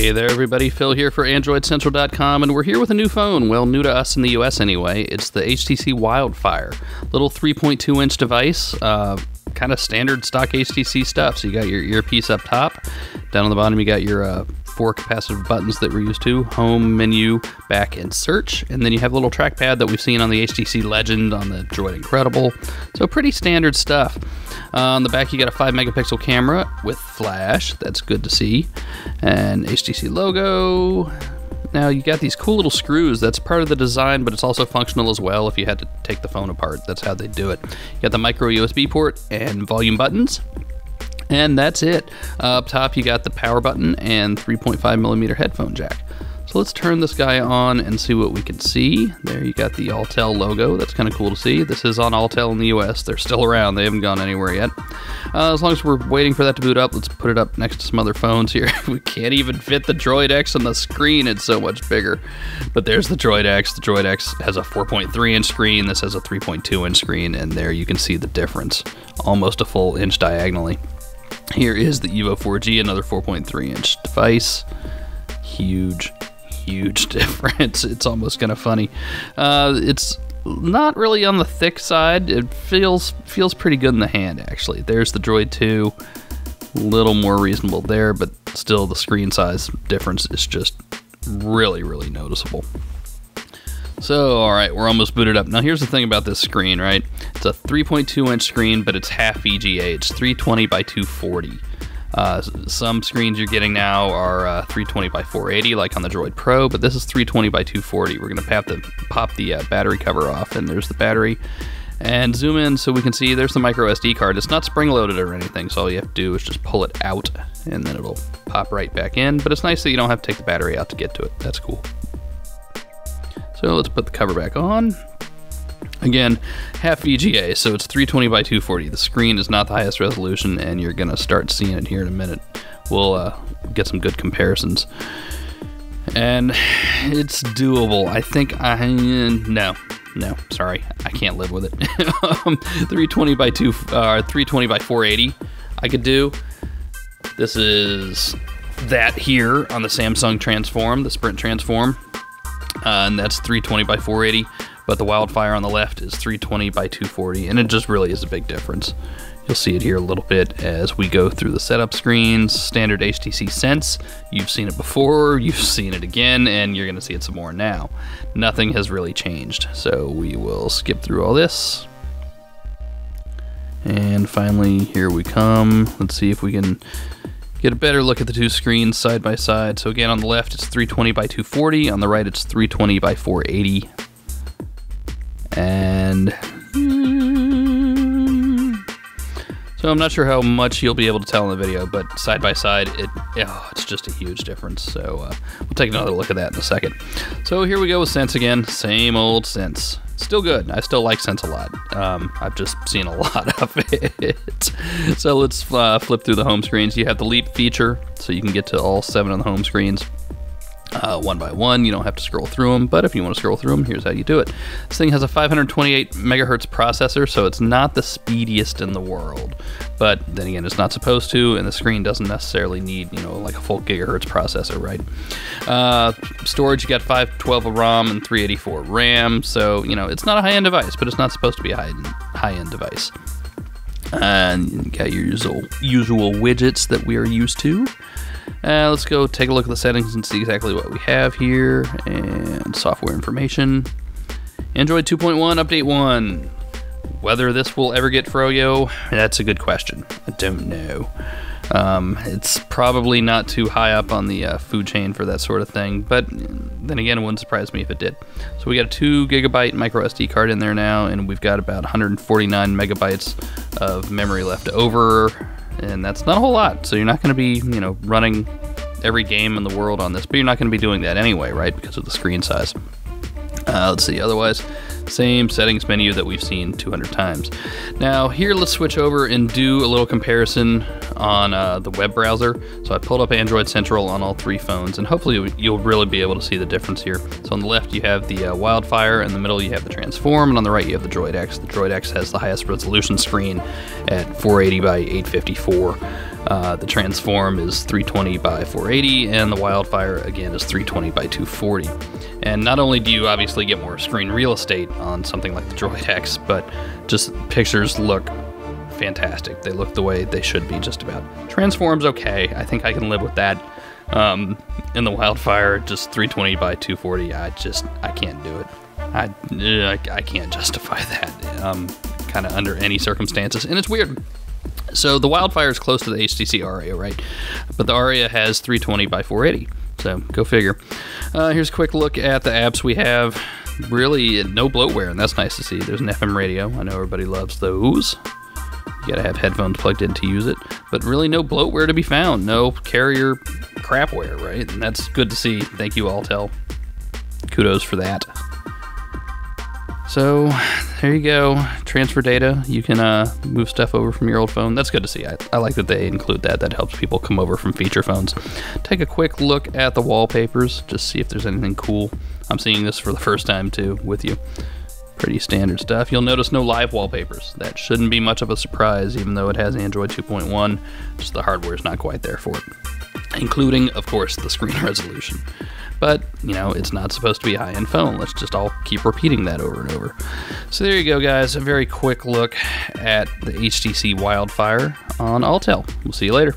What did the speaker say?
Hey there everybody, Phil here for AndroidCentral.com, and we're here with a new phone. Well, new to us in the US anyway. It's the HTC Wildfire. Little 3.2 inch device, kind of standard stock HTC stuff. So you got your earpiece up top. Down on the bottom you got your 4 capacitive buttons that we're used to: home, menu, back, and search. And then you have a little trackpad that we've seen on the HTC Legend, on the Droid Incredible. So pretty standard stuff. On the back you got a 5 megapixel camera with flash. That's good to see. And HTC logo. Now you got these cool little screws. That's part of the design, but it's also functional as well if you had to take the phone apart. That's how they do it. You got the micro USB port and volume buttons. And that's it. Up top you got the power button and 3.5mm headphone jack. So let's turn this guy on and see what we can see. There you got the Alltel logo. That's kind of cool to see. This is on Alltel in the US. They're still around. They haven't gone anywhere yet. As long as we're waiting for that to boot up, let's put it up next to some other phones here. We can't even fit the Droid X on the screen. It's so much bigger. But there's the Droid X. The Droid X has a 4.3 inch screen. This has a 3.2 inch screen. And there you can see the difference. Almost a full inch diagonally. Here is the Evo 4G, another 4.3 inch device. Huge difference. It's almost kind of funny. It's not really on the thick side. It feels pretty good in the hand, actually. There's the Droid 2. A little more reasonable there, but still the screen size difference is just really noticeable. So, alright, we're almost booted up. Now here's the thing about this screen, right? It's a 3.2 inch screen, but it's half VGA. It's 320 by 240. Some screens you're getting now are 320 by 480, like on the Droid Pro, but this is 320 by 240. We're going to have to pop the battery cover off, and there's the battery. And zoom in so we can see there's the micro SD card. It's not spring-loaded or anything, so all you have to do is just pull it out, and then it'll pop right back in. But it's nice that you don't have to take the battery out to get to it. That's cool. So let's put the cover back on. Again, half VGA, so it's 320 by 240. The screen is not the highest resolution, and you're going to start seeing it here in a minute. We'll get some good comparisons. And it's doable. I think no, sorry, I can't live with it. 320 by 320 by 480 I could do. This is that here on the Samsung Transform, the Sprint Transform. And that's 320 by 480, but the Wildfire on the left is 320 by 240, and it just really is a big difference. You'll see it here a little bit as we go through the setup screens. Standard HTC Sense, you've seen it before, you've seen it again, and you're going to see it some more now. Nothing has really changed, so we will skip through all this. And finally, here we come. Let's see if we can get a better look at the two screens side by side. So again, on the left it's 320 by 240, on the right it's 320 by 480. And so I'm not sure how much you'll be able to tell in the video, but side by side, it's just a huge difference. So we'll take another look at that in a second. So here we go with Sense again. Same old Sense. Still good. I still like Sense a lot. I've just seen a lot of it. So let's flip through the home screens. You have the Leap feature, so you can get to all 7 of the home screens one by one. You don't have to scroll through them, but if you want to scroll through them, here's how you do it. This thing has a 528 megahertz processor, so it's not the speediest in the world. But then again, it's not supposed to, and the screen doesn't necessarily need, like a full gigahertz processor, right? Storage, you got 512 of ROM and 384 RAM, so, it's not a high-end device, but it's not supposed to be a high-end device. And you got your usual widgets that we are used to. Let's go take a look at the settings and see exactly what we have here. And software information. Android 2.1 Update 1. Whether this will ever get Froyo, that's a good question. I don't know. It's probably not too high up on the food chain for that sort of thing, but then again, it wouldn't surprise me if it did. So we got a 2 gigabyte micro SD card in there now, and we've got about 149 megabytes of memory left over, and that's not a whole lot. So you're not going to be, running every game in the world on this, but you're not going to be doing that anyway, right? Because of the screen size. Let's see, otherwise, same settings menu that we've seen 200 times. Now here, let's switch over and do a little comparison on the web browser. So I pulled up Android Central on all 3 phones, and hopefully you'll really be able to see the difference here. So on the left you have the Wildfire, in the middle you have the Transform, and on the right you have the Droid X. The Droid X has the highest resolution screen at 480 by 854. The Transform is 320 by 480, and the Wildfire, again, is 320 by 240. And not only do you obviously get more screen real estate on something like the Droid X, but just pictures look fantastic. They look the way they should be, just about. Transform's okay. I think I can live with that. In the Wildfire, just 320 by 240, I can't do it. I can't justify that, kind of under any circumstances, and it's weird. So the Wildfire is close to the HTC Aria, right? But the Aria has 320 by 480, so go figure. Here's a quick look at the apps we have. Really, no bloatware, and that's nice to see. There's an FM radio. I know everybody loves those. You gotta have headphones plugged in to use it, but really no bloatware to be found. No carrier crapware, right? And that's good to see. Thank you, Alltel. Kudos for that. So there you go. Transfer data. You can move stuff over from your old phone. That's good to see. I like that they include that. That helps people come over from feature phones. Take a quick look at the wallpapers. Just see if there's anything cool. I'm seeing this for the first time too with you. Pretty standard stuff. You'll notice no live wallpapers. That shouldn't be much of a surprise, even though it has Android 2.1. Just the hardware's not quite there for it. Including, of course, the screen resolution. But, you know, it's not supposed to be a high-end phone. Let's just all keep repeating that over and over. So there you go, guys. A very quick look at the HTC Wildfire on Alltel. We'll see you later.